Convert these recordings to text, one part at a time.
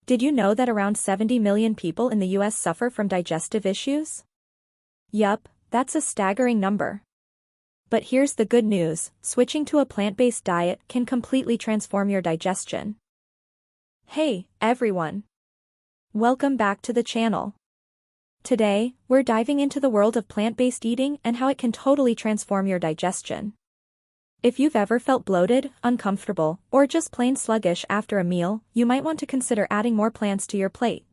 Did you know that around 70 million people in the US suffer from digestive issues? Yup, that's a staggering number. But here's the good news, switching to a plant-based diet can completely transform your digestion. Hey, everyone! Welcome back to the channel. Today, we're diving into the world of plant-based eating and how it can totally transform your digestion. If you've ever felt bloated, uncomfortable, or just plain sluggish after a meal, you might want to consider adding more plants to your plate.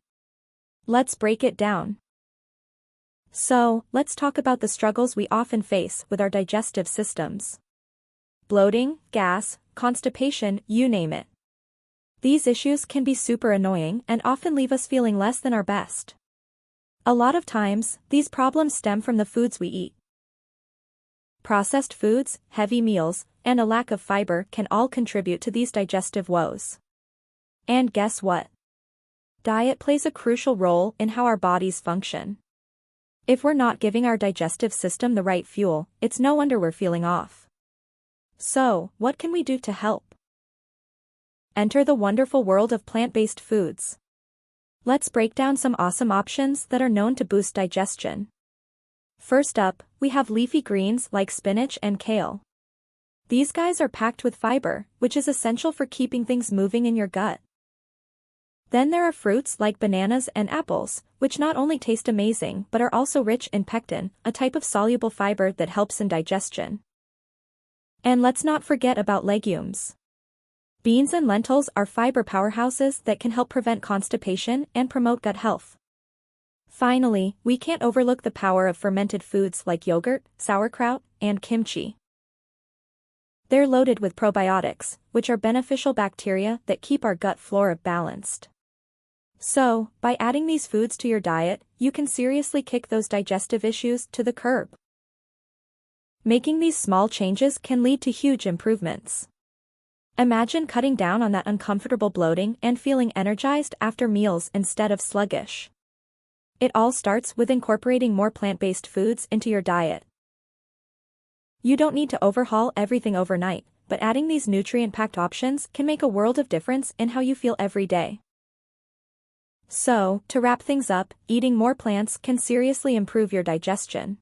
Let's break it down. So, let's talk about the struggles we often face with our digestive systems. Bloating, gas, constipation, you name it. These issues can be super annoying and often leave us feeling less than our best. A lot of times, these problems stem from the foods we eat. Processed foods, heavy meals, and a lack of fiber can all contribute to these digestive woes. And guess what? Diet plays a crucial role in how our bodies function. If we're not giving our digestive system the right fuel, it's no wonder we're feeling off. So, what can we do to help? Enter the wonderful world of plant-based foods. Let's break down some awesome options that are known to boost digestion. First up, we have leafy greens like spinach and kale. These guys are packed with fiber, which is essential for keeping things moving in your gut. Then there are fruits like bananas and apples, which not only taste amazing but are also rich in pectin, a type of soluble fiber that helps in digestion. And let's not forget about legumes. Beans and lentils are fiber powerhouses that can help prevent constipation and promote gut health. Finally, we can't overlook the power of fermented foods like yogurt, sauerkraut, and kimchi. They're loaded with probiotics, which are beneficial bacteria that keep our gut flora balanced. So, by adding these foods to your diet, you can seriously kick those digestive issues to the curb. Making these small changes can lead to huge improvements. Imagine cutting down on that uncomfortable bloating and feeling energized after meals instead of sluggish. It all starts with incorporating more plant-based foods into your diet. You don't need to overhaul everything overnight, but adding these nutrient-packed options can make a world of difference in how you feel every day. So, to wrap things up, eating more plants can seriously improve your digestion.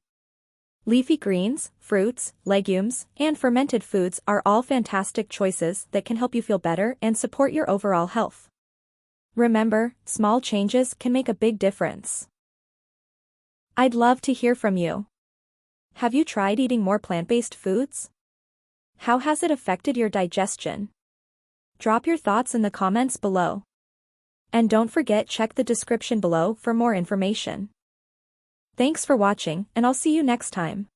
Leafy greens, fruits, legumes, and fermented foods are all fantastic choices that can help you feel better and support your overall health. Remember, small changes can make a big difference. I'd love to hear from you. Have you tried eating more plant-based foods? How has it affected your digestion? Drop your thoughts in the comments below. And don't forget, check the description below for more information. Thanks for watching, and I'll see you next time.